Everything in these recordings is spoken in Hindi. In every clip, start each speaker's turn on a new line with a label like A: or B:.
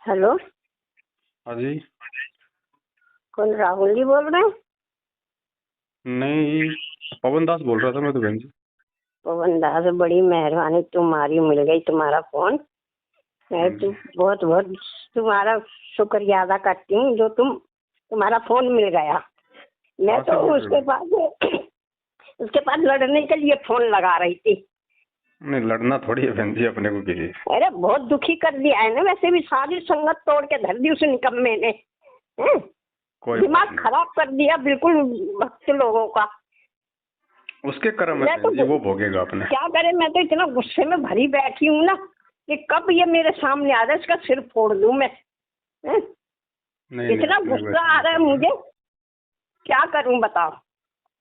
A: हेलो।
B: हाँ जी।
A: कौन, राहुल जी बोल रहे हैं?
B: नहीं, पवन दास बोल रहा था मैं तो बहन जी।
A: पवन दास, बड़ी मेहरबानी, तुम्हारी मिल गई तुम्हारा फोन। मैं तो
B: जी।
A: बहुत बहुत तुम्हारा शुक्रिया अदा करती हूँ जो तुम्हारा फोन मिल गया। मैं
B: कहाँ
A: तो
B: से बोल रहे
A: उसके
B: हो?
A: बाद उसके बाद लड़ने के लिए फोन लगा रही थी।
B: नहीं, लड़ना थोड़ी है बहन जी अपने को किसी से।
A: अरे बहुत दुखी कर दिया है ना, वैसे भी सारी संगत तोड़ के धर दी उस निकम्मे ने। हैं?
B: कोई बात
A: दिमाग
B: नहीं,
A: खराब कर दिया बिल्कुल भक्त लोगों का।
B: उसके कर्म है
A: मैं तो
B: बहन जी, वो भोगेगा अपने।
A: क्या करे, मैं तो इतना गुस्से में भरी बैठी हूँ ना कि कब ये मेरे सामने आ जाए इसका सिर फोड़ दूं मैं। हैं?
B: नहीं नहीं,
A: इतना
B: अपने को
A: गुस्सा
B: ऐसा
A: आ
B: नहीं
A: रहा है
B: करना।
A: मुझे, क्या करूं बताओ।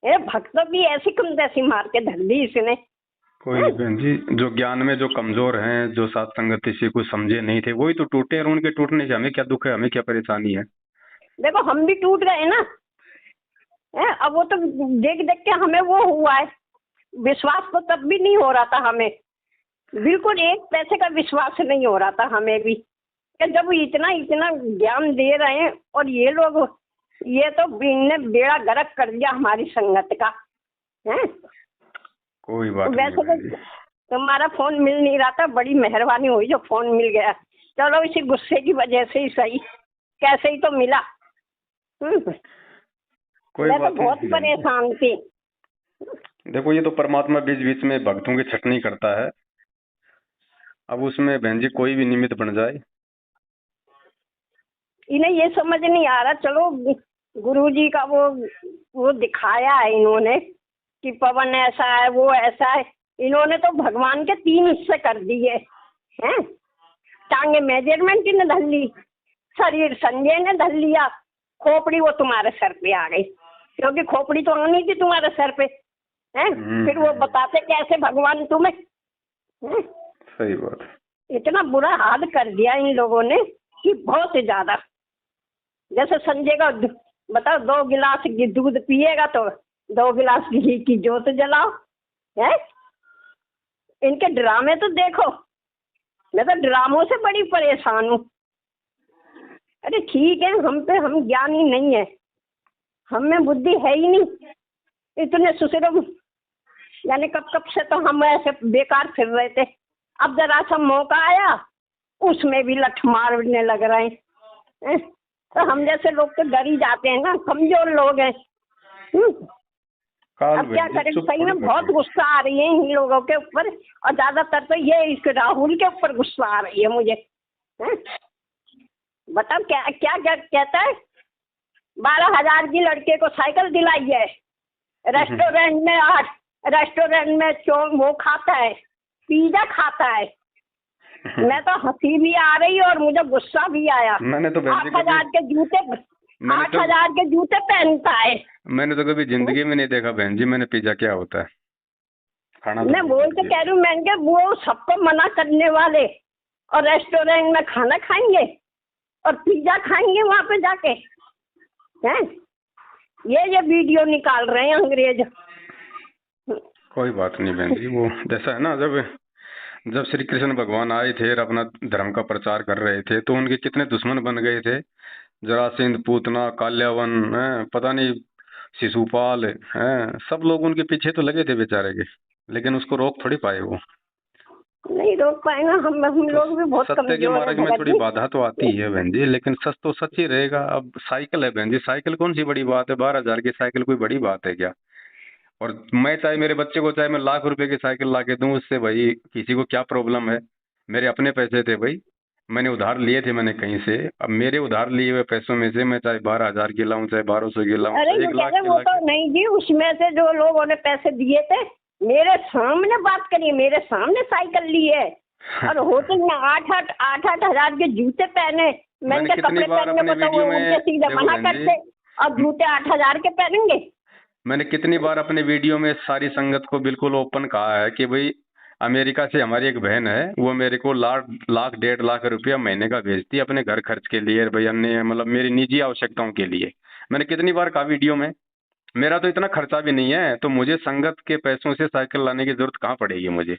A: ये भक्त भी ऐसी कम तैसी मार के धर दी इसने।
B: कोई
A: हैं?
B: नहीं बहन जी, जो ज्ञान में जो कमजोर हैं, जो सात संगत इसी को समझे नहीं थे, वही तो टूटे। और उनके टूटने से हमें क्या दुख है, हमें क्या परेशानी है?
A: देखो हम भी टूट गए ना। हैं? अब वो तो देख देख के हमें वो हुआ है। विश्वास तो तब भी नहीं हो रहा था हमें, बिल्कुल एक पैसे का विश्वास नहीं हो रहा था हमें भी कि जब इतना इतना ज्ञान दे रहे हैं और ये लोग, ये तो इनने बेड़ा गर्क कर दिया हमारी संगत का। हैं?
B: कोई बात नहीं
A: वैसे
B: बहन
A: तो
B: जी।
A: तुम्हारा फोन मिल नहीं रहा था, बड़ी मेहरबानी हुई जो फोन मिल गया। चलो इसी गुस्से की वजह से ही सही, कैसे ही तो मिला। हम्म।
B: कोई
A: मैं तो
B: बात
A: बहुत
B: नहीं बहन जी।
A: परेशान थी।
B: देखो, ये तो परमात्मा बीच बीच में भक्तों की छटनी करता है। अब उसमें बहन जी कोई भी निमित्त बन जाए।
A: इन्हें ये समझ नहीं आ रहा। चलो गुरु जी का वो दिखाया है इन्होंने कि पवन ऐसा है वो ऐसा है। इन्होंने तो भगवान के 3 हिस्से कर दिए हैं। टांगे मेजरमेंट ने धर ली, शरीर संजय ने धर लिया, खोपड़ी वो तुम्हारे सर पे आ गई, क्योंकि खोपड़ी तो आनी थी तुम्हारे सर पे। हैं? फिर वो
B: हम्म।
A: बताते कैसे भगवान तुम्हें। हैं?
B: सही बात है।
A: इतना बुरा हाल कर दिया इन लोगों ने कि बहुत ही ज्यादा। जैसे संजय का बताओ, 2 गिलास दूध पिएगा तो 2 गिलास घी की जोत जलाओ। है? इनके ड्रामे तो देखो। मैं तो ड्रामों से बड़ी परेशान हूँ। अरे ठीक है, हम ज्ञानी नहीं है, हम में बुद्धि है ही नहीं। इतने सुसरम, यानी कब कब से तो हम ऐसे बेकार फिर रहे थे। अब जरा सा मौका आया, उसमें भी लठ मारने लग रहे हैं। तो हम जैसे लोग तो डर ही जाते हैं ना, कमजोर लोग हैं।
B: काल
A: अब क्या
B: बहन जी
A: करें,
B: चुप
A: सही
B: थोड़ी
A: में बहुत
B: बैठोगे।
A: गुस्सा आ रही है इन लोगों के ऊपर। और ज्यादातर तो ये इस राहुल के ऊपर गुस्सा आ रही है मुझे। हैं? बताओ क्या क्या क्या कहता है। 12,000 की लड़के को साइकिल दिलाई है, रेस्टोरेंट में 8, रेस्टोरेंट में वो खाता है, पिज्जा खाता है। मैं तो हंसी भी आ रही और मुझे गुस्सा भी आया।
B: मैंने तो बहन जी
A: आठ
B: कभी
A: हजार के जूते
B: मैंने
A: आठ
B: तो
A: हजार के जूते पहनता है।
B: मैंने तो कभी जिंदगी में नहीं देखा बहन जी, मैंने पिज्जा क्या होता है। खाना तो
A: मैं
B: बहुत
A: बोल तो
B: लीजिए।
A: कह रही हूँ, मैंने वो सबको मना करने वाले और रेस्टोरेंट में खाना खाएंगे और पिज्जा खाएंगे वहां पे जाके। हैं? ये वीडियो निकाल रहे हैं अंग्रेज।
B: कोई बात नहीं बहन जी, वो जैसा है ना, जब जब श्री कृष्ण भगवान आए थे और अपना धर्म का प्रचार कर रहे थे, तो उनके कितने दुश्मन बन गए थे। जरासंध, पूतना, काल्यावन, पता नहीं, शिशुपाल, सब लोग उनके पीछे तो लगे थे बेचारे के। लेकिन उसको रोक थोड़ी पाए वो।
A: नहीं रोक पाए ना, हम
B: तो
A: लोग भी बहुत
B: सत्य के
A: कमजोर हैं
B: मार्ग में
A: भगत
B: थोड़ी
A: जी।
B: बाधा तो आती है बहन जी, लेकिन सच तो सच ही रहेगा। अब साइकिल है बहन जी, साइकिल कौन सी बड़ी बात है? 12,000 की साइकिल कोई बड़ी बात है क्या? और मैं चाहे मेरे बच्चे को, चाहे मैं लाख रुपए की साइकिल ला के दूं, उससे भाई किसी को क्या प्रॉब्लम है? मेरे अपने पैसे थे भाई, मैंने उधार लिए थे मैंने कहीं से। अब मेरे उधार लिए हुए पैसों में से मैं चाहे 12,000 की लाऊं, चाहे 1200 की लाऊं,
A: अरे
B: चाहे
A: ये
B: एक
A: कह
B: लाख
A: रहे
B: की
A: वो
B: ला
A: तो
B: के।
A: नहीं जी, उसमें से जो लोगों ने पैसे दिए थे मेरे सामने बात करिए, मेरे सामने साइकिल ली है और होटल में 8,000 के जूते पहने। मैंने
B: मैंने
A: कहा
B: कितनी
A: कपड़े
B: बार
A: पहनने
B: अपने
A: को तो वो
B: वीडियो
A: उनके
B: में,
A: सीधे
B: देखो
A: मना
B: बहन जी,
A: करते, और जूते 8,000 के पहनेंगे।
B: मैंने कितनी बार अपने वीडियो में सारी संगत को बिल्कुल ओपन कहा है कि भाई, अमेरिका से हमारी एक बहन है, वो मेरे को लाख लाख 1.5 लाख रुपया महीने का भेजती है अपने घर खर्च के लिए, भाई अन्य मतलब मेरी निजी आवश्यकताओं के लिए। मैंने कितनी बार कहा वीडियो में, मेरा तो इतना खर्चा भी नहीं है, तो मुझे संगत के पैसों से साइकिल लाने की जरूरत कहाँ पड़ेगी मुझे?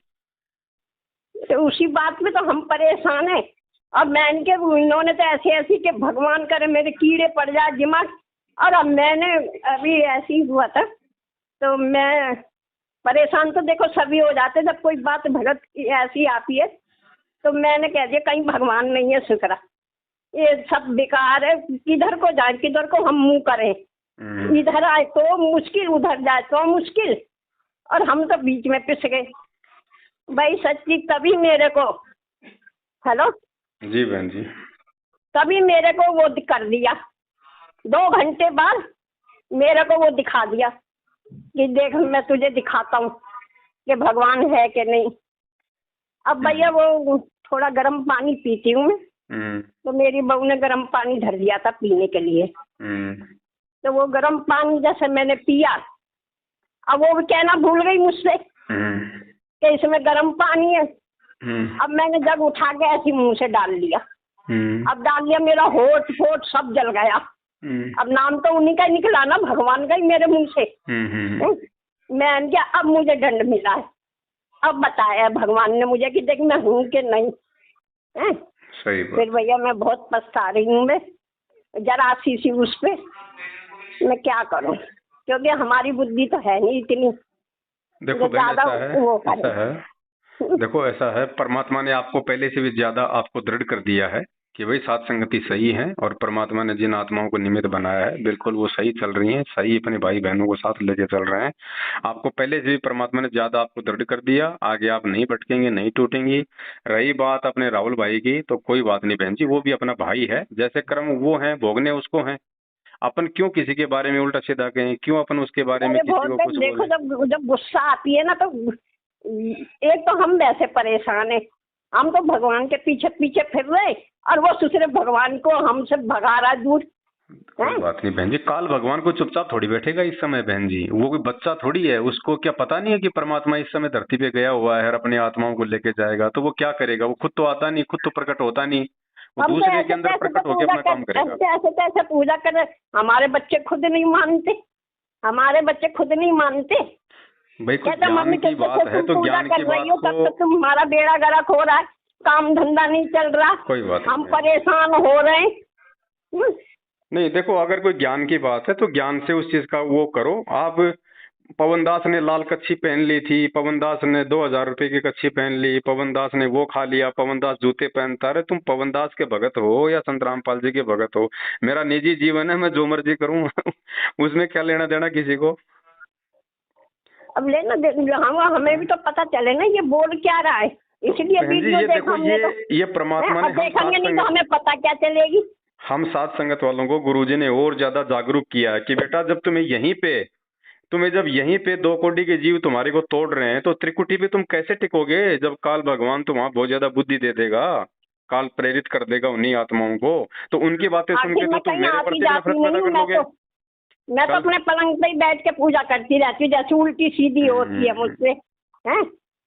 A: तो उसी बात में तो हम परेशान हैं अब मैं इनके इन्होंने तो ऐसे ऐसी कि भगवान करे मेरे कीड़े पड़ जाए दिमाग। और अब मैंने अभी ऐसे ही हुआ था तो मैं परेशान तो देखो सभी हो जाते जब कोई बात भगत की ऐसी आती है। तो मैंने कह दिया कहीं भगवान नहीं है शुक्र, ये सब बेकार है, किधर को जाए किधर को हम मुंह करें, इधर आए तो मुश्किल उधर जाए तो मुश्किल, और हम तो बीच में पिस गए भाई सच्ची। तभी मेरे को हेलो
B: जी बहन जी।
A: तभी मेरे को वो कर दिया, 2 घंटे बाद मेरे को वो दिखा दिया कि देख मैं तुझे दिखाता हूँ कि भगवान है कि नहीं। अब भैया वो थोड़ा गर्म पानी पीती हूँ मैं, तो मेरी बहू ने गर्म पानी धर दिया था पीने के लिए। तो वो गर्म पानी जैसे मैंने पिया, अब वो कहना भूल गई मुझसे कि इसमें गर्म पानी है। अब मैंने जग उठा के ऐसी मुंह से डाल लिया। अब डाल लिया, मेरा होठ फोट सब जल गया। अब नाम तो उन्हीं का ही निकला ना, भगवान का ही मेरे मुंह से। मैं क्या अब मुझे दंड मिला है, अब बताया भगवान ने मुझे कि देख मैं हूँ कि नहीं है।
B: सही बात।
A: फिर भैया मैं बहुत पछता रही हूँ, मैं जरा सी उस पे मैं क्या करूँ, क्योंकि हमारी बुद्धि तो है नहीं इतनी।
B: देखो बहन ऐसा है देखो ऐसा है, परमात्मा ने आपको पहले से भी ज्यादा आपको दृढ़ कर दिया है कि भाई सात संगति सही है, और परमात्मा ने जिन आत्माओं को निमित्त बनाया है बिल्कुल वो सही चल रही हैं, सही अपने भाई बहनों को साथ लेके चल रहे हैं। आपको पहले से भी परमात्मा ने ज्यादा आपको दृढ़ कर दिया, आगे आप नहीं भटकेंगे, नहीं टूटेंगी। रही बात अपने राहुल भाई की, तो कोई बात नहीं बहन जी, वो भी अपना भाई है, जैसे कर्म वो है भोगने उसको है। अपन क्यों किसी के बारे में उल्टा सीधा कहें, क्यों अपन उसके बारे में किसी को कुछ
A: देखो
B: बोले।
A: जब गुस्सा आती है ना तो एक तो हम वैसे परेशान है, हम तो भगवान के पीछे पीछे फिर रहे और वो दूसरे भगवान को हमसे भगा रहा दूर।
B: कोई बात नहीं बहन जी, काल भगवान को चुपचाप थोड़ी बैठेगा इस समय बहन जी, वो कोई बच्चा थोड़ी है, उसको क्या पता नहीं है कि परमात्मा इस समय धरती पे गया हुआ है और अपनी आत्माओं को लेके जाएगा, तो वो क्या करेगा, वो खुद तो आता नहीं, खुद तो प्रकट होता नहीं, वो दूसरे के अंदर प्रकट होकर अपना काम करेगा।
A: ऐसे पूजा कर, हमारे बच्चे खुद नहीं मानते, हमारे बच्चे खुद नहीं मानते।
B: भाई कुछ ज्ञान की बात है तो ज्ञान की बात को,
A: तुम्हारा बेड़ा गर्क हो रहा है, काम धंधा नहीं चल रहा,
B: कोई बात
A: हम परेशान हो रहे हैं।
B: नहीं देखो, अगर कोई ज्ञान की बात है तो ज्ञान से उस चीज का वो करो। आप पवनदास ने लाल कच्छी पहन ली थी, पवनदास ने 2000 रुपए की कच्छी पहन ली, पवनदास ने वो खा लिया, पवनदास जूते पहनता रहे, तुम पवनदास के भगत हो या संत रामपाल जी के भगत हो, मेरा निजी जीवन है, मैं जो मर्जी करूं उसमें क्या लेना देना किसी को।
A: अब लेना हाँ, हमें भी तो पता चले ना ये बोल क्या रहा है, इसलिए वीडियो देखो
B: ये परमात्मा ने
A: देखेंगे नहीं तो हमें पता क्या चलेगी।
B: हम सात संगत वालों को गुरुजी ने और ज्यादा जागरूक किया है कि बेटा जब तुम्हें जब यहीं पे 2 कोटि के जीव तुम्हारे को तोड़ रहे हैं तो त्रिकुटी पे तुम कैसे टिकोगे, जब काल भगवान तुम्हारा बहुत ज्यादा बुद्धि दे देगा, काल प्रेरित कर देगा उन्हीं आत्माओं को, तो उनकी बातें सुन के तो तुम मेरे प्रति नफरत पैदा कर लोगे।
A: मैं तो अपने पलंग पे ही बैठ के पूजा करती रहती हूँ, जैसे उल्टी सीधी होती है मुझसे हैं।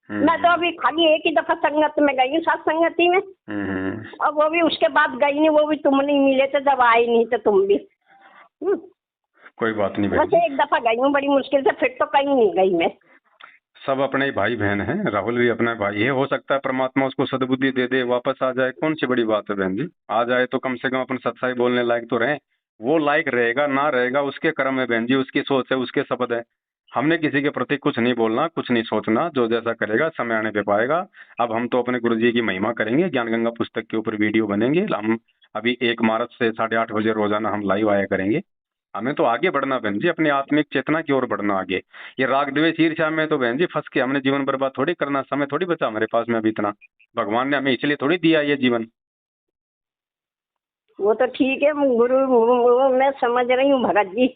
A: मैं तो अभी खाली एक ही दफा संगत में गई हूँ, सत्संगति में, और वो भी उसके बाद गई नहीं, वो भी तुम नहीं मिले थे जब आई नहीं तो तुम भी।
B: कोई बात नहीं,
A: बस एक दफा गई हूँ बड़ी मुश्किल से, फिर तो कहीं नहीं गई मैं।
B: सब अपने ही भाई बहन हैं, राहुल भी अपना भाई है, हो सकता है परमात्मा उसको सद्बुद्धि दे दे, वापस आ जाए, कौन सी बड़ी बात है बहन जी, आ जाए तो कम से कम अपन सच्चाई बोलने लायक तो रहे। वो लायक रहेगा ना रहेगा उसके कर्म है बहन जी, उसकी सोच है, उसके शब्द है, हमने किसी के प्रति कुछ नहीं बोलना, कुछ नहीं सोचना, जो जैसा करेगा समय आने पे पाएगा। अब हम तो अपने गुरु जी की महिमा करेंगे, ज्ञान गंगा पुस्तक के ऊपर वीडियो बनेंगे, हम अभी 1 मार्च से 8:30 बजे रोजाना हम लाइव आया करेंगे। हमें तो आगे बढ़ना बहन जी, अपनी आत्मिक चेतना की ओर बढ़ना आगे। ये राग द्वेष ईर्ष्या में तो बहन जी फंस के हमने जीवन बर्बाद थोड़ी करना, समय थोड़ी बचा हमारे पास में अभी इतना, भगवान ने हमें इसलिए थोड़ी दिया ये जीवन।
A: वो तो ठीक है गुरु, मैं समझ रही हूँ भगत जी,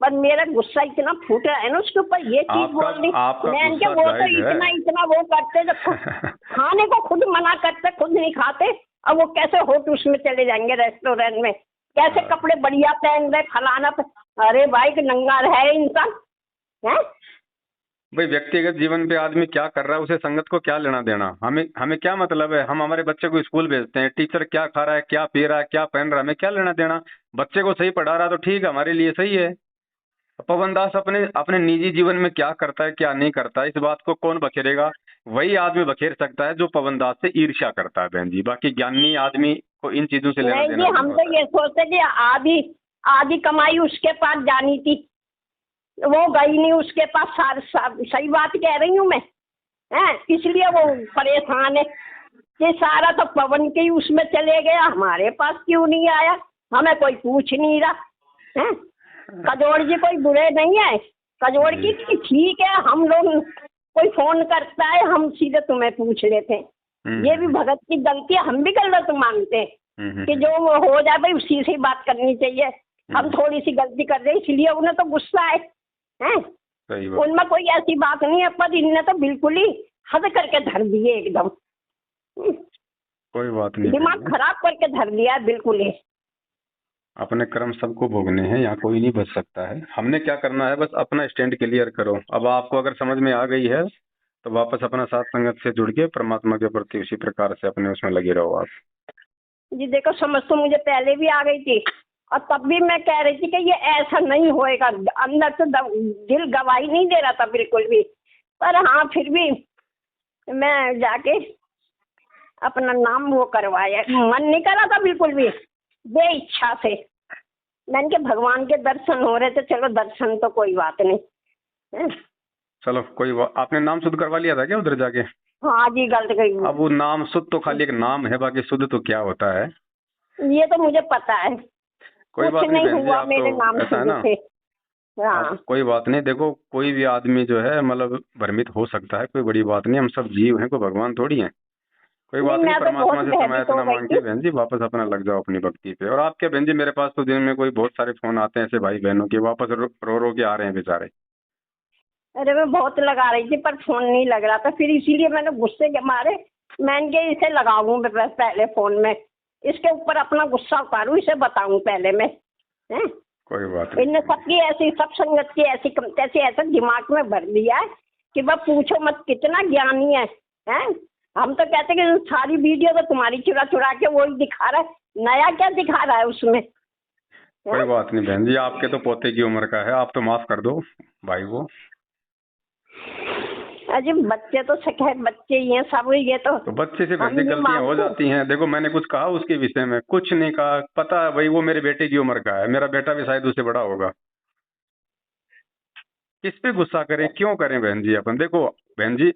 A: पर मेरा गुस्सा इतना फूट रहा है ना उसके ऊपर, ये चीज बोल दी मैं क्या, वो तो इतना वो करते जब खाने को खुद मना करते, खुद नहीं खाते, अब वो कैसे होट उसमें चले जाएंगे रेस्टोरेंट में, कैसे कपड़े बढ़िया पहन रहे फलाना अरे भाई नंगा है इंसान है।
B: भाई व्यक्तिगत जीवन पे आदमी क्या कर रहा है उसे संगत को क्या लेना देना, हमें क्या मतलब है, हम हमारे बच्चे को स्कूल भेजते हैं, टीचर क्या खा रहा है, क्या पी रहा है, क्या पहन रहा है, हमें क्या लेना देना, बच्चे को सही पढ़ा रहा है तो ठीक है, हमारे लिए सही है। पवन दास अपने अपने निजी जीवन में क्या करता है क्या नहीं करता है, इस बात को कौन बखेरेगा। वही आदमी बखेर सकता है जो पवनदास से ईर्ष्या करता है बहन जी। बाकी ज्ञानी आदमी को इन चीजों से लेना
A: नहीं
B: देना
A: जी,
B: नहीं
A: हम
B: होता
A: तो
B: है।
A: ये सोचते कि आधी आधी कमाई उसके पास जानी थी, वो गई नहीं उसके पास। सही बात कह रही हूँ मैं, हैं, इसलिए वो परेशान है कि सारा तो पवन के ही उसमें चले गया, हमारे पास क्यों नहीं आया, हमें कोई पूछ नहीं रहा है। कजोड़ जी कोई बुरे नहीं है, कजोड़
B: जी।
A: की ठीक है, हम लोग कोई फोन करता है हम सीधे तुम्हें पूछ लेते हैं। ये भी भगत की गलती है, हम भी गलत मानते हैं कि जो वो हो जाए भाई उसी से ही बात करनी चाहिए। हम थोड़ी सी गलती कर रहे इसलिए उन्हें तो गुस्सा है, हैं?
B: सही बात।
A: उनमें कोई ऐसी बात नहीं है, पर इनने तो बिल्कुल ही हद करके धर दिए एकदम।
B: कोई बात नहीं
A: दिमाग
B: बहन जी।
A: खराब करके धर दिया है बिल्कुल ही।
B: अपने कर्म सबको भोगने हैं, यहाँ कोई नहीं बच सकता है। हमने क्या करना है, बस अपना स्टैंड क्लियर करो। अब आपको अगर समझ में आ गई है तो वापस अपना साथ संगत से जुड़ के परमात्मा के प्रति उसी प्रकार से अपने उसमें लगे रहो आप।
A: जी देखो, समझ तो मुझे पहले भी आ गई थी, और तब भी मैं कह रही थी कि ये ऐसा नहीं होएगा, अंदर से दिल गवाही नहीं दे रहा था बिल्कुल भी। पर हाँ, फिर भी मैं जाके अपना नाम वो करवाया, मन नहीं करा था बिल्कुल भी, बे इच्छा से। मैंने के भगवान के दर्शन हो रहे थे, चलो दर्शन तो कोई बात नहीं है।
B: चलो कोई बात। आपने नाम शुद्ध करवा लिया था क्या उधर जाके?
A: हाँ जी, गलत गई।
B: अब वो नाम शुद्ध तो खाली एक नाम है, बाकी शुद्ध तो क्या होता है
A: ये तो मुझे पता है,
B: कोई
A: कुछ
B: बात नहीं
A: नहीं
B: बहन जी।
A: हुआ
B: आप
A: मेरे नाम
B: तो ऐसा है
A: शुद्ध
B: ना,
A: से। हाँ,
B: आप कोई बात नहीं। देखो कोई भी आदमी जो है मतलब भ्रमित हो सकता है, कोई बड़ी बात नहीं। हम सब जीव हैं, कोई भगवान थोड़ी हैं। कोई
A: नहीं
B: बात नहीं,
A: मैं तो बहुत
B: परमात्मा से समय
A: भयभीत हो
B: इतना
A: गई
B: मांग के
A: थी।
B: बहन जी वापस अपना लग जाओ अपनी भक्ति पे। और आपके बहन जी मेरे पास तो दिन में कोई बहुत सारे फोन आते हैं ऐसे भाई बहनों के, वापस रो रो के आ रहे हैं बेचारे।
A: अरे मैं बहुत लगा रही थी पर फोन नहीं लग रहा था, फिर इसीलिए मैंने गुस्से के मारे मैंने के इसे लगाऊं मैं पहले फोन में, इसके ऊपर अपना गुस्सा उतारूं, इसे बताऊं पहले मैं, हैं?
B: कोई बात नहीं।
A: इनने सबकी ऐसी, सब संगत की ऐसी तैसी ऐसा दिमाग में भर दिया है कि बस पूछो मत, कितना ज्ञानी है, हैं? हम तो कहते कि सारी वीडियो तो तुम्हारी चुरा चुरा के वही दिखा रहा है, नया क्या दिखा रहा है उसमें,
B: कोई
A: हैं?
B: बात नहीं बहन जी, आपके तो पोते की उम्र का है, आप तो माफ कर दो भाई को।
A: अजी बच्चे तो सके बच्चे ही हैं सब, ये तो
B: तो बच्चे से बहन
A: हम
B: जी
A: नहीं
B: गलतियां हो
A: मानते।
B: जाती हैं। देखो मैंने कुछ कहा उसके विषय में? कुछ नहीं कहा। पता है भाई वो मेरे बेटे की उम्र का है, मेरा बेटा भी शायद उससे बड़ा होगा। किस पे गुस्सा करें, क्यों करें बहन जी अपन? देखो बहन जी,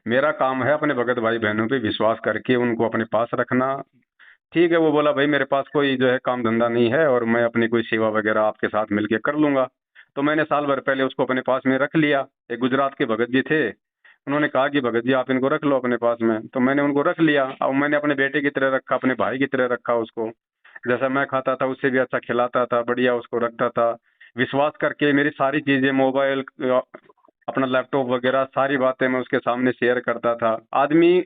B: मेरा काम है अपने भगत भाई बहनों पे विश्वास करके उनको अपने पास रखना। ठीक है, वो बोला भाई मेरे पास कोई जो है काम धंधा नहीं है और मैं अपनी कोई सेवा वगैरह आपके साथ मिलके कर लूंगा। तो मैंने साल भर पहले उसको अपने पास में रख लिया। एक गुजरात के भगत जी थे, उन्होंने कहा कि भगत जी आप इनको रख लो अपने पास में, तो मैंने उनको रख लिया। और मैंने अपने बेटे की तरह रखा, अपने भाई की तरह रखा उसको। जैसा मैं खाता था उससे भी अच्छा खिलाता था, बढ़िया उसको रखता था। विश्वास करके मेरी सारी चीजें, मोबाइल, अपना लैपटॉप वगैरह सारी बातें मैं उसके सामने शेयर करता था। आदमी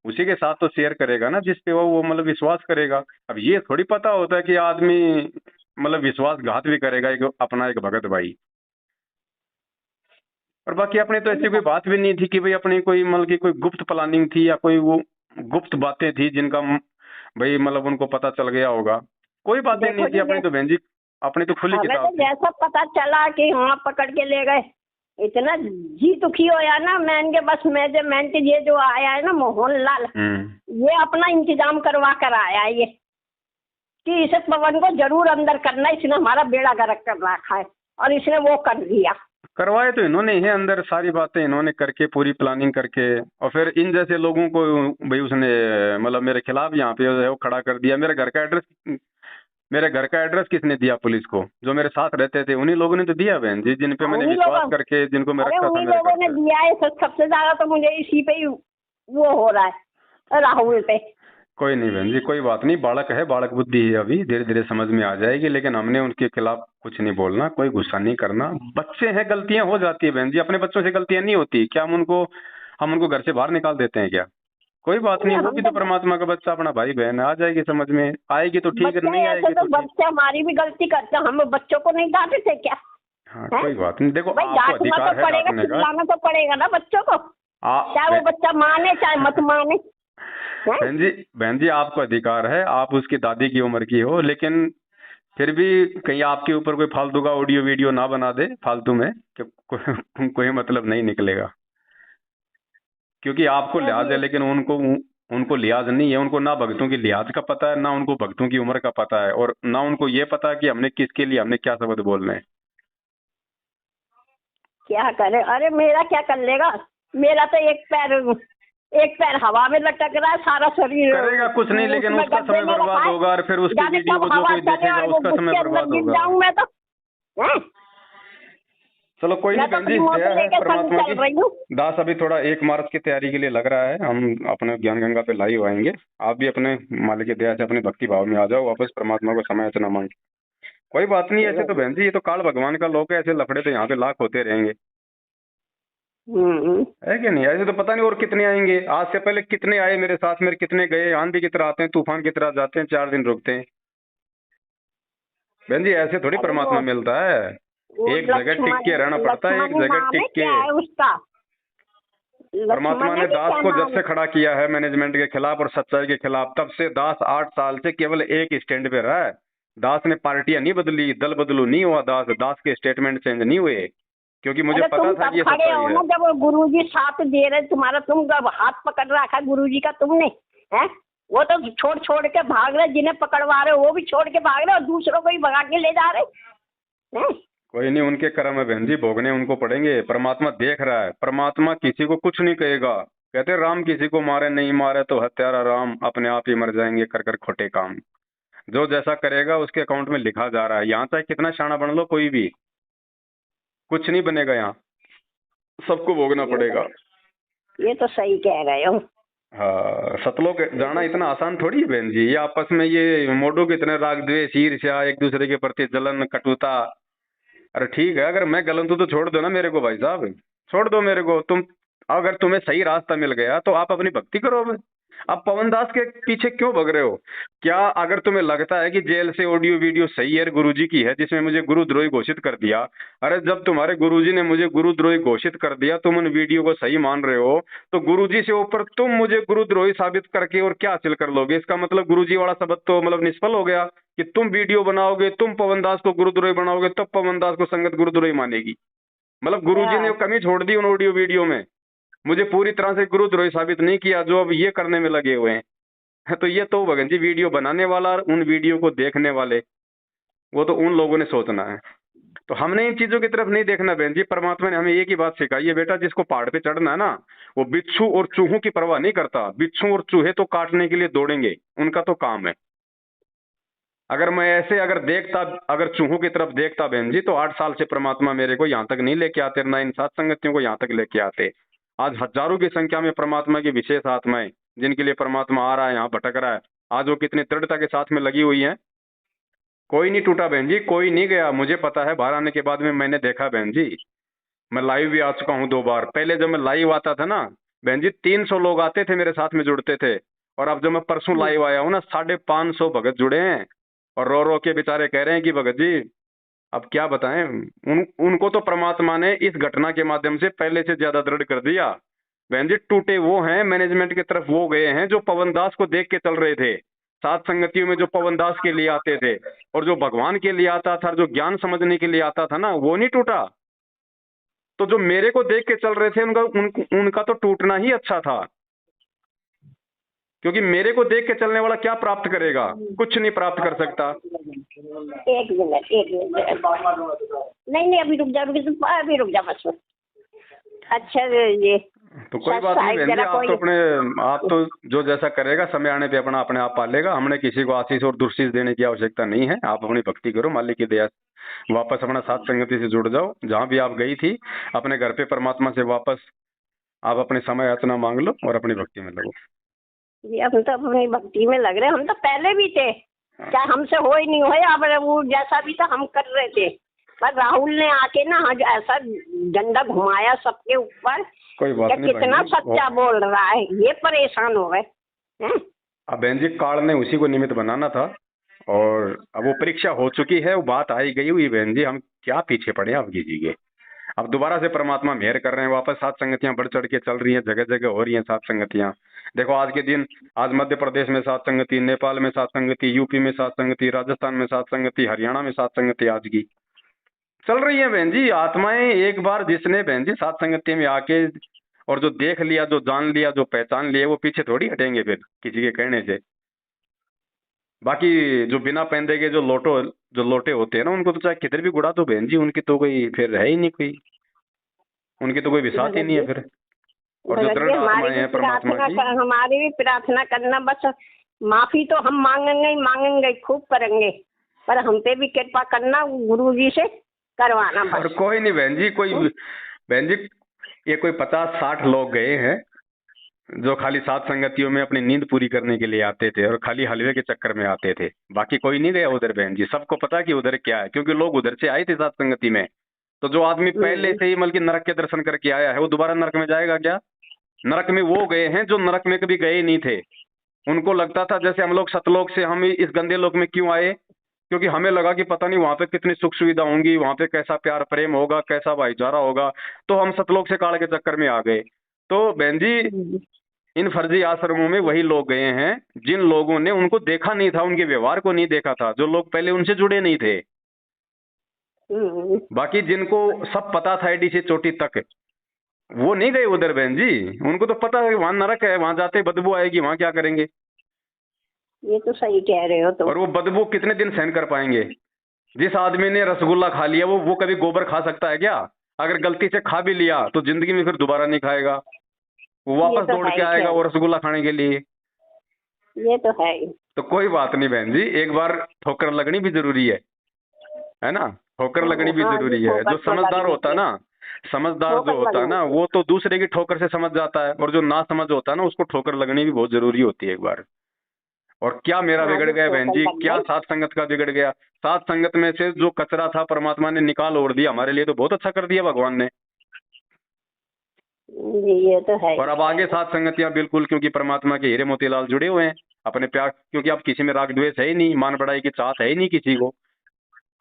B: उसी के साथ तो शेयर करेगा ना जिस पे वो मतलब विश्वास करेगा। अब ये थोड़ी पता होता है कि आदमी मतलब विश्वासघात भी करेगा एक अपना एक भगत भाई। और बाकी अपने तो ऐसी कोई बात भी नहीं थी कि भाई अपनी कोई मतलब की कोई गुप्त प्लानिंग थी या कोई वो गुप्त बातें थी जिनका भाई मतलब उनको पता चल गया होगा। कोई बातें
A: देखो
B: नहीं थी
A: जी,
B: अपनी तो बहन जी, अपनी तो खुली
A: हमें तो
B: किताब थी।
A: जैसा पता चला कि हाँ पकड़ के ले गए, इतना जी दुखी होया ना मैंने के, बस मैनेजमेंट ये जो आया है ना मोहनलाल, ये अपना इंतजाम करवा कर आया है ये, कि इसे पवन को जरूर अंदर करना, इसने हमारा बेड़ा गर्क कर रखा है और इसने वो कर दिया।
B: करवाए तो इन्होंने ही अंदर, सारी बातें इन्होंने करके पूरी प्लानिंग करके, और फिर इन जैसे लोगों को भाई उसने मतलब मेरे खिलाफ यहाँ पे जो है वो खड़ा कर दिया। मेरे घर का एड्रेस किसने दिया पुलिस को? जो मेरे साथ रहते थे उन्हीं लोगों ने तो दिया बहन जी, जिन पे मैंने
A: उन्हीं
B: विश्वास
A: लोगों,
B: करके जिनको मैं
A: अरे
B: रखता था
A: उन्हीं
B: मेरे घर
A: लोगों ने
B: पे।
A: दिया है, सबसे ज्यादा तो मुझे इसी पे ही वो हो रहा है, राहुल पे।
B: कोई नहीं बहन जी, कोई बात नहीं। बालक है, बालक बुद्धि है, अभी धीरे धीरे समझ में आ जाएगी। लेकिन हमने उनके खिलाफ कुछ नहीं बोलना, कोई गुस्सा नहीं करना। बच्चे हैं, गलतियां हो जाती है बहन जी। अपने बच्चों से गलतियां नहीं होती क्या? हम उनको घर से बाहर निकाल देते हैं क्या? कोई बात नहीं,
A: नहीं,
B: वो
A: हम
B: भी
A: तो
B: तो परमात्मा का बच्चा अपना भाई बहन है। आ जाएगी समझ में, आएगी तो ठीक है,
A: बच्चे
B: नहीं
A: ऐसे
B: आएगी
A: तो
B: तो ठीक।
A: बच्चे हमारी भी गलती करते हैं, हम बच्चों को नहीं डांटे थे क्या?
B: हाँ
A: है
B: कोई बात नहीं। देखो
A: भाई,
B: आपको
A: डांटना तो
B: अधिकार है
A: पड़ेगा,
B: डांटने का।
A: चिल्लाना तो पड़ेगा ना बच्चों को, चाहे वो बच्चा माने चाहे मत माने, हैं?
B: बहन जी आपको अधिकार है, आप उसकी दादी की उम्र की हो, लेकिन फिर भी कहीं आपके ऊपर कोई फालतू का ऑडियो वीडियो ना बना दे फालतू में, कि कोई मतलब नहीं निकलेगा। क्योंकि आपको लिहाज है, लेकिन उनको उनको लिहाज नहीं है। उनको ना भक्तों की लिहाज का पता है, ना उनको भक्तों की उम्र का पता है, और ना उनको ये पता है कि हमने किसके लिए हमने क्या शब्द बोलने हैं।
A: क्या करे, अरे मेरा क्या कर लेगा, मेरा तो एक पैर हवा में लटक रहा है, सारा शरीर
B: करेगा कुछ नहीं, लेकिन
A: उसमें
B: उसका
A: गड्ढे
B: समय
A: में रखा
B: बर्बाद
A: है।
B: होगा, और फिर उसकी
A: जाने
B: वीडियो
A: कब
B: को जो
A: हवा
B: कोई
A: चले
B: देखेगा
A: और वो
B: उसका समय
A: उसके अंदर
B: बर्बाद
A: गिर
B: होगा।
A: जाऊं मैं तो। हैं?
B: चलो कोई नहीं
A: मैं तो
B: बहन
A: अपनी
B: जी,
A: मौत
B: दया है
A: लेके संग
B: परमात्मा की।
A: चल रही हूँ।
B: दास अभी थोड़ा 1 मार्च की तैयारी के लिए लग रहा है, हम अपने ज्ञान गंगा पे लाइव आएंगे। आप भी अपने मालिक की दया से अपने भक्ति भाव में आ जाओ वापस, परमात्मा को समय इतना मांग। कोई बात नहीं, ऐसे तो बहन जी ये तो काल भगवान का लोक है, ऐसे लफड़े तो यहाँ पे लाख होते रहेंगे,
A: हम्म।
B: है कि नहीं? ऐसे तो पता नहीं और कितने आएंगे। आज से पहले कितने आए मेरे साथ, मेरे कितने गए, आंधी की तरह आते हैं, तूफान की तरह जाते हैं, 4 दिन रुकते हैं। बहन जी ऐसे थोड़ी
A: अरे
B: परमात्मा मिलता है।
A: वो
B: एक जगह टिक
A: लक्ष्मण,
B: के रहना पड़ता है, एक
A: लक्ष्मण
B: जगह
A: नाम
B: टिक
A: है,
B: के।
A: क्या है उसका?
B: परमात्मा
A: लक्ष्मण
B: ने
A: है कि
B: दास
A: क्या
B: को जब
A: नाम?
B: से खड़ा किया है मैनेजमेंट के खिलाफ और सच्चाई के खिलाफ, तब से दास 8 साल से केवल एक स्टैंड पे रहा है। दास ने पार्टियां नहीं बदली, दल बदलू नहीं हुआ, दास के स्टेटमेंट चेंज नहीं हुए, क्योंकि मुझे
A: अरे
B: पता
A: तुम
B: था
A: तब
B: कि ये
A: खड़े
B: सच्चाई
A: हो
B: है।
A: ना जब गुरुजी साथ दे रहे तुम्हारा, तुम जब हाथ पकड़ रखा गुरुजी का तुमने, हैं? वो तो छोड़ छोड़ के भाग रहे, जिन्हें पकड़वा रहे हो वो भी छोड़ के भाग रहे और दूसरों को ही भगा के ले जा रहे हैं।
B: कोई नहीं, उनके कर्म है बहन जी, भोगने उनको पड़ेंगे। परमात्मा देख रहा है, परमात्मा किसी को कुछ नहीं कहेगा। कहते राम किसी को मारे नहीं मारे तो हत्यारा राम अपने आप ही मर जाएंगे कर कर खोटे काम। जो जैसा करेगा उसके अकाउंट में लिखा जा रहा है। यहाँ चाहे कितना शाना बन लो, कोई भी कुछ नहीं बनेगा, यहाँ सबको भोगना पड़ेगा।
A: ये तो सही कह रहे हो।
B: हाँ, सतलोक जाना इतना आसान थोड़ी है बहन जी। ये आपस में ये मोडो के इतने राग द्वेष ईर्ष्या, एक दूसरे के प्रति जलन कटुता। अरे ठीक है, अगर मैं गलत हूं तो छोड़ दो ना मेरे को भाई साहब, छोड़ दो मेरे को। तुम अगर तुम्हें सही रास्ता मिल गया तो आप अपनी भक्ति करो। अब पवन दास के पीछे क्यों भग रहे हो? क्या अगर तुम्हें लगता है कि जेल से ऑडियो वीडियो सही है गुरुजी की है जिसमें मुझे गुरुद्रोही घोषित कर दिया, अरे जब तुम्हारे गुरुजी ने मुझे गुरुद्रोही घोषित कर दिया, तुम उन वीडियो को सही मान रहे हो, तो गुरुजी से ऊपर तुम मुझे गुरुद्रोही साबित करके और क्या हासिल कर लोगे? इसका मतलब गुरुजी वाला शब्द तो मतलब निष्फल हो गया कि तुम वीडियो बनाओगे, तुम पवन दास को गुरुद्रोही बनाओगे, तब पवन दास को संगत गुरुद्रोही मानेगी। मतलब गुरुजी ने कमी छोड़ दी उन ऑडियो वीडियो में, मुझे पूरी तरह से गुरुद्रोही साबित नहीं किया, जो अब ये करने में लगे हुए हैं। तो ये तो भगत जी वीडियो बनाने वाला और उन वीडियो को देखने वाले, वो तो उन लोगों ने सोचना है। तो हमने इन चीजों की तरफ नहीं देखना बहन जी। परमात्मा ने हमें एक ही बात सिखाई है, बेटा जिसको पहाड़ पे चढ़ना है ना, वो बिच्छू और चूहों की परवाह नहीं करता। बिच्छू और चूहे तो काटने के लिए दौड़ेंगे, उनका तो काम है। अगर मैं ऐसे अगर चूहों की तरफ देखता बहन जी, तो 8 साल से परमात्मा मेरे को यहाँ तक नहीं लेके आते, ना इन सात संगतियों को यहाँ तक लेके आते। आज हजारों की संख्या में परमात्मा की विशेष आत्माएं जिनके लिए परमात्मा आ रहा है, यहाँ भटक रहा है, आज वो कितनी दृढ़ता के साथ में लगी हुई है। कोई नहीं टूटा बहन जी, कोई नहीं गया। मुझे पता है, बाहर आने के बाद में मैंने देखा बहन जी, मैं लाइव भी आ चुका हूँ 2 बार। पहले जब मैं लाइव आता था ना बहन जी, 300 लोग आते थे मेरे साथ में जुड़ते थे, और अब जब मैं परसों लाइव आया हूँ ना, 550 भगत जुड़े हैं, और रो रो के बेचारे कह रहे हैं कि भगत जी अब क्या बताएं। उनको तो परमात्मा ने इस घटना के माध्यम से पहले से ज्यादा दृढ़ कर दिया। बहन जी टूटे वो हैं, मैनेजमेंट की तरफ वो गए हैं जो पवन दास को देख के चल रहे थे। सात संगतियों में जो पवन दास के लिए आते थे और जो भगवान के लिए आता था, जो ज्ञान समझने के लिए आता था ना, वो नहीं टूटा। तो जो मेरे को देख के चल रहे थे उनका तो टूटना ही अच्छा था, क्योंकि मेरे को देख के चलने वाला क्या प्राप्त करेगा? कुछ नहीं प्राप्त कर सकता।
A: एक मिनट नहीं नहीं, अभी रुक जा, अभी रुक जा बस। अच्छा ये
B: तो कोई बात नहीं बहन जी, आप तो जो जैसा करेगा समय आने पे अपने आप पालेगा। हमने किसी को आशीष और दुर्शीष देने की आवश्यकता नहीं है। आप अपनी भक्ति करो, मालिक की दया से वापस अपना साथ संगति से जुड़ जाओ। जहां भी आप गई थी अपने घर पे परमात्मा से वापस आप अपने समय याचना मांग लो और अपनी भक्ति में लगो।
A: जी हम तो अपनी भक्ति में लग रहे हैं, हम तो पहले भी थे, क्या हमसे हो ही नहीं हो, अब वो जैसा भी था हम कर रहे थे। पर राहुल ने आके ना ऐसा डंडा घुमाया सबके ऊपर,
B: कोई बात नहीं,
A: कितना सच्चा बोल रहा है, ये परेशान हो गए।
B: अब बहन जी काल ने उसी को निमित्त बनाना था, और अब वो परीक्षा हो चुकी है, वो बात आई गई हुई बहन जी, हम क्या पीछे पड़े आप कीजिए। अब दोबारा से परमात्मा मेहर कर रहे हैं, वापस सात संगतियां बढ़ चढ़ के चल रही हैं, जगह जगह हो रही हैं सात संगतियां। देखो आज के दिन, आज मध्य प्रदेश में सात संगति, नेपाल में सात संगति, यूपी में सात संगति, राजस्थान में सात संगति, हरियाणा में सात संगति आज की चल रही है बहन जी। आत्माएं एक बार जिसने बहन जी सात संगति में आके और जो देख लिया, जो जान लिया, जो पहचान लिया, वो पीछे थोड़ी हटेंगे फिर किसी के कहने से। बाकी जो बिना पहनने के जो लोटे होते हैं ना, उनको तो चाहे किधर भी गुड़ा दो बहन जी, उनकी तो कोई फिर है ही नहीं कोई, उनकी तो कोई विसात ही
A: भगत
B: नहीं है
A: जी,
B: फिर। और जो
A: भगत जी
B: दृढ़ आत्माएं हैं परमात्मा की।
A: हमारी भी प्रार्थना करना बस। माफी तो हम मांगेंगे ही मांगेंगे, खूब करेंगे, पर हम पे भी कृपा करना, गुरु जी से करवाना
B: और
A: बस।
B: कोई नहीं बहन जी, कोई बहन जी, ये कोई 50-60 लोग गए हैं जो खाली सात संगतियों में अपनी नींद पूरी करने के लिए आते थे और खाली हलवे के चक्कर में आते थे। बाकी कोई नहीं गया उधर बहन जी, सबको पता कि उधर क्या है, क्योंकि लोग उधर से आए थे सात संगति में। तो जो आदमी पहले से ही मतलब कि नरक के दर्शन करके आया है, वो दोबारा नरक में जाएगा क्या? नरक में वो गए हैं जो नरक में कभी गए नहीं थे। उनको लगता था जैसे हम लोग सतलोक से हम इस गंदे लोक में क्यों आए, क्योंकि हमें लगा कि पता नहीं वहां पे कितनी सुख सुविधा होंगी, वहां पे कैसा प्यार प्रेम होगा, कैसा भाईचारा होगा, तो हम सतलोक से काल के चक्कर में आ गए। तो बहन जी, इन फर्जी आश्रमों में वही लोग गए हैं जिन लोगों ने उनको देखा नहीं था, उनके व्यवहार को नहीं देखा था, जो लोग पहले उनसे जुड़े नहीं थे। बाकी जिनको सब पता था एडी से चोटी तक, वो नहीं गए उधर बहन जी। उनको तो पता है कि वहां नरक है, वहां जाते बदबू आएगी, वहां क्या करेंगे।
A: ये तो सही कह रहे हो तुम।
B: और वो बदबू कितने दिन सहन कर पाएंगे? जिस आदमी ने रसगुल्ला खा लिया, वो कभी गोबर खा सकता है क्या? अगर गलती से खा भी लिया तो जिंदगी में फिर दोबारा नहीं खाएगा, वो
A: ये
B: वापस
A: तो
B: दौड़
A: है
B: के
A: ही
B: आएगा
A: खैर।
B: वो रसगुल्ला खाने के लिए।
A: ये तो है ही।
B: तो कोई बात नहीं बहन जी, एक बार ठोकर लगनी भी जरूरी है ना? ठोकर लगनी भी
A: हाँ जी,
B: जरूरी है।
A: ठोकर
B: जो
A: तो
B: समझदार
A: लगनी
B: होता है
A: चाहिए।
B: ना, समझदार जो
A: ठोकर
B: होता है
A: लगनी
B: ना,
A: चाहिए।
B: वो तो दूसरे की ठोकर से समझ जाता है, और जो ना समझ होता है ना, उसको ठोकर लगनी भी बहुत जरूरी होती है एक बार। और क्या मेरा
A: हाँ
B: बिगड़
A: जी,
B: गया बहन
A: ठोकर
B: जी,
A: लग
B: क्या
A: गई।
B: सात संगत का बिगड़ गया? सात संगत में से जो कचरा था परमात्मा ने निकाल ओढ़ दिया, हमारे लिए तो बहुत अच्छा कर दिया भगवान ने।
A: जी, ये तो है
B: और
A: ही
B: अब आगे
A: खैर।
B: सात संगतियां बिल्कुल, क्योंकि परमात्मा के हीरे मोतीलाल जुड़े हुए हैं अपने प्यार, क्योंकि अब किसी में राग द्वेष है ही नहीं, मान बढ़ाई की चाहत है ही नहीं किसी को।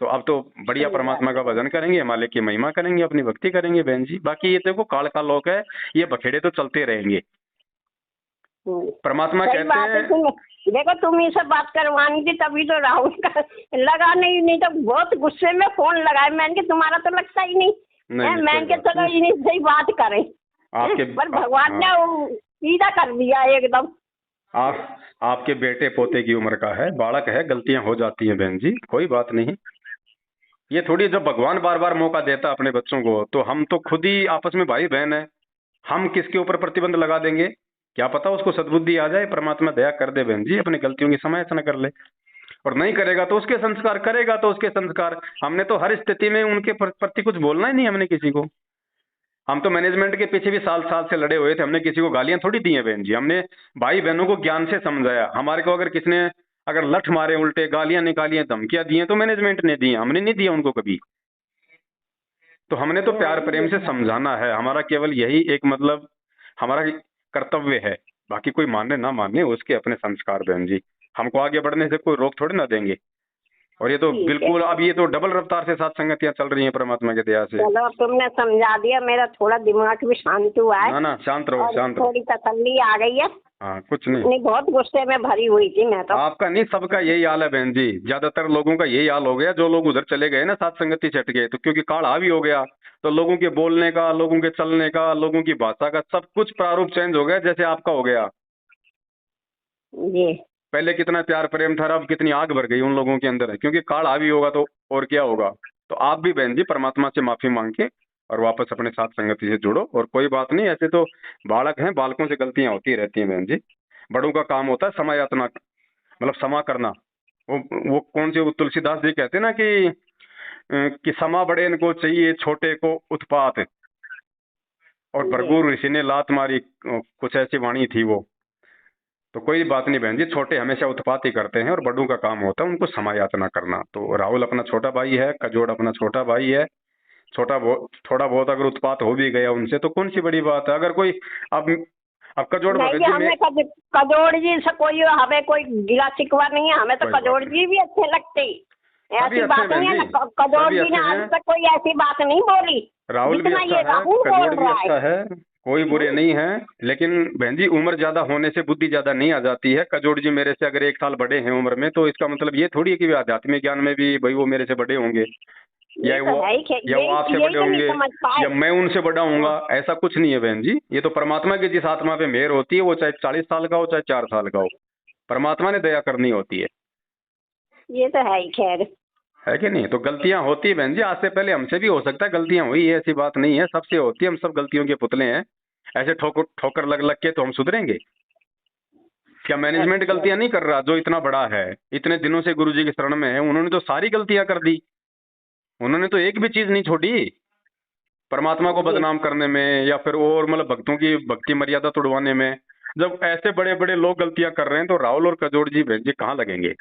B: तो अब तो बढ़िया
A: सही बात
B: परमात्मा का
A: है।
B: भजन करेंगे, हिमालय की महिमा करेंगे, अपनी भक्ति करेंगे बहन जी। बाकी ये देखो काल का लोक है, ये बखेड़े तो चलते रहेंगे। परमात्मा
A: सही
B: कहते
A: बात है।
B: हैं।
A: तुम देखो, तुम ही से बात करवानी थी, तभी तो राहुल का लगा नहीं, नहीं तो बहुत गुस्से में फोन लगाया मैंने कि तुम्हारा तो लगता ही नहीं
B: नहीं
A: है।
B: नहीं,
A: मैंने
B: कोई
A: कि
B: बात
A: चलो
B: नहीं।
A: इन्हीं से ही बात करें।
B: आपके
A: पर भगवान
B: हाँ,
A: ने वो सीधा कर दिया एकदम।
B: आप आपके बेटे पोते की उम्र का है, बालक है, गलतियां हो जाती हैं बहन जी, कोई बात नहीं। ये थोड़ी, जब भगवान बार बार मौका देता है अपने बच्चों को, तो हम तो खुद ही आपस में भाई बहन है, हम किसके ऊपर प्रतिबंध लगा देंगे? क्या पता उसको सद्बुद्धि आ जाए, परमात्मा दया कर दे बहन जी, अपनी गलतियों की समालोचना कर ले। और नहीं करेगा तो उसके संस्कार, करेगा तो उसके संस्कार। हमने तो हर स्थिति में उनके प्रति कुछ बोलना ही नहीं हमने किसी को। हम तो मैनेजमेंट के पीछे भी साल साल से लड़े हुए थे, हमने किसी को गालियां थोड़ी दी हैं बहन जी। हमने भाई बहनों को ज्ञान से समझाया। हमारे को अगर किसने अगर लठ मारे, उल्टे गालियां निकाली हैं, धमकियां दी हैं, तो मैनेजमेंट ने दी हैं, हमने नहीं दिया उनको कभी। तो हमने तो प्यार प्रेम
A: ये
B: से
A: तो है।
B: समझाना है, हमारा केवल यही एक मतलब हमारा कर्तव्य है। बाकी कोई माने ना माने उसके अपने संस्कार बहन जी, हमको आगे बढ़ने से कोई रोक थोड़ी ना देंगे। और ये तो
A: ठीक है।
B: बिल्कुल, अब ये तो डबल रफ्तार से साथ संगतियां चल रही हैं परमात्मा की दया से।
A: चलो, अब तुमने समझा दिया, मेरा थोड़ा दिमाग भी शांत हुआ है
B: ना ना, शांत रहो
A: और
B: शांत रहो।
A: थोड़ी तसल्ली आ गई है।
B: हाँ कुछ नहीं।
A: नहीं, बहुत गुस्से में भरी हुई थी मैं तो।
B: आपका नहीं, सबका यही हाल है बहन जी, ज्यादातर लोगों का यही हाल हो गया। जो लोग उधर चले गए ना, सात संगति से हट गए, तो क्योंकि काल हावी हो गया, तो लोगों के बोलने का, लोगों के चलने का, लोगों की भाषा का सब कुछ प्रारूप चेंज हो गया, जैसे आपका हो गया।
A: जी।
B: पहले कितना प्यार प्रेम था, अब कितनी आग भर गई उन लोगों के अंदर, क्योंकि काल हावी होगा तो और क्या होगा। तो आप भी बहन जी परमात्मा से माफी मांग के और वापस अपने साथ संगति से जुड़ो। और कोई बात नहीं, ऐसे तो बालक हैं, बालकों से गलतियां होती रहती हैं बहन जी। बड़ों का काम होता है क्षमा यातना, मतलब क्षमा करना। वो कौन से, वो तुलसीदास जी कहते हैं ना कि क्षमा बड़े इनको चाहिए, छोटे को उत्पात। और
A: जी।
B: भरपूर ऋषि ने लात मारी, कुछ ऐसी वाणी थी वो। तो कोई बात नहीं बहन जी, छोटे हमेशा उत्पात ही करते हैं और बड़ों का काम होता है उनको क्षमा याचना करना। तो राहुल अपना छोटा भाई है, कजोड़ अपना छोटा भाई है। थोड़ा बहुत अगर उत्पात हो भी गया उनसे तो कौन सी बड़ी बात है। अगर कोई अब कजोड़
A: नहीं
B: भगत
A: जी,
B: जी में
A: हमें कजोड़ जी से कोई हमें कोई गिला शिकवा नहीं है। हमें तो
B: कोई बात
A: कजोड़
B: नहीं,
A: जी भी अच्छे लगते।
B: सभी
A: ऐसी
B: अच्छे हैं
A: बात नहीं
B: बहन
A: है
B: जी,
A: ना, कजोड़
B: सभी
A: जी ने
B: अच्छे
A: आज
B: हैं।
A: तक कोई ऐसी बात नहीं बोली
B: राहुल भी
A: जितना
B: अच्छा
A: ये
B: है,
A: राहुल
B: कजोड़
A: बोल
B: भी
A: रहा है।
B: अच्छा है, कोई बुरे नहीं है। लेकिन बहन जी, उम्र ज्यादा होने से बुद्धि ज्यादा नहीं आ जाती है। कजोड़ जी मेरे से अगर 1 साल बड़े हैं उम्र में, तो इसका मतलब ये थोड़ी है कि वे आध्यात्मिक ज्ञान में भी भाई वो मेरे से बड़े होंगे।
A: ये तो है ही
B: या वो आपसे
A: यही
B: बड़े
A: तो नहीं
B: होंगे
A: समझ पाए।
B: या मैं उनसे बड़ा हूंगा, ऐसा कुछ नहीं है बहन जी। ये तो परमात्मा की जिस आत्मा पे मेहर होती है, वो चाहे 40 साल का हो चाहे 4 साल का हो, परमात्मा ने दया करनी होती है
A: ये तो है ही खैर।
B: है कि नहीं? तो गलतियां होती है बहन जी, आज से पहले हमसे भी हो सकता है गलतियां हुई है, ऐसी बात नहीं है, सबसे होती है, हम सब गलतियों के पुतले हैं। ऐसे ठोकर ठोकर लग लग के तो हम सुधरेंगे क्या? मैनेजमेंट
A: अच्छा
B: गलतियां नहीं कर रहा? जो इतना बड़ा है, इतने दिनों से गुरुजी की शरण में है, उन्होंने तो सारी गलतियां कर दी, उन्होंने तो एक भी चीज नहीं छोड़ी परमात्मा को
A: ये
B: बदनाम करने में या फिर और मतलब भक्तों की भक्ति मर्यादा तोड़वाने में। जब ऐसे बड़े बड़े लोग गलतियां कर रहे हैं तो राहुल और कजोड़ जी बहन जी कहाँ लगेंगे?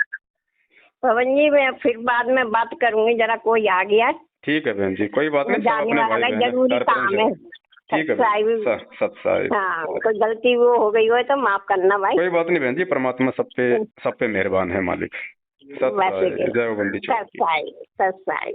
A: पवन जी मैं फिर बाद में बात करूंगी, जरा कोई आ गया,
B: ठीक है बहन जी, कोई बात
A: वो
B: नहीं, सब
A: जाने
B: अपने भाई
A: वाला
B: बहन है,
A: जरूरी
B: हर प्रेम
A: काम
B: से।
A: है।
B: ठीक है
A: सच्चाई
B: बहन, सत्साई।
A: हाँ, कोई गलती वो हो गई हो तो माफ करना भाई।
B: कोई बात नहीं बहन जी, परमात्मा सब पे मेहरबान है मालिक।
A: वैसे
B: सत्साई, जय हो बंदी छोड़ की।
A: सच्चाई सच्चाई।